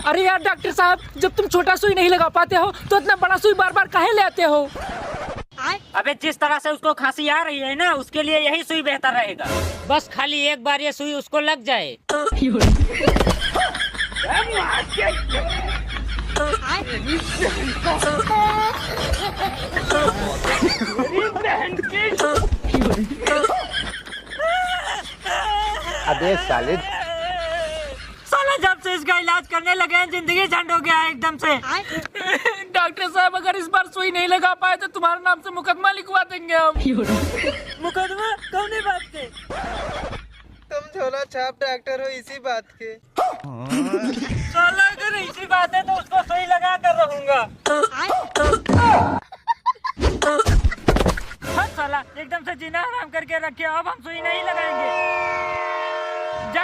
अरे यार डॉक्टर साहब, जब तुम छोटा सुई नहीं लगा पाते हो तो इतना बड़ा सुई बार बार काहे ले आते हो? अबे जिस तरह से उसको खांसी आ रही है ना, उसके लिए यही सुई बेहतर रहेगा। बस खाली एक बार ये सुई उसको लग जाए। अबे साले, साला जब से इसका इलाज करने लगे हैं जिंदगी झंड हो गया है एकदम से। डॉक्टर साहब, अगर इस बार सुई नहीं लगा पाए तो तुम्हारे नाम से मुकदमा लिखवा देंगे हम। मुकदमा कौन बात के? तुम झोला छाप डॉक्टर हो इसी बात के। साला अगर इसी बात है तो उसको सुई लगा कर रहूंगा। हाँ साला, एकदम से जीना हराम करके रखे, अब हम सुई नहीं लगाएंगे। जा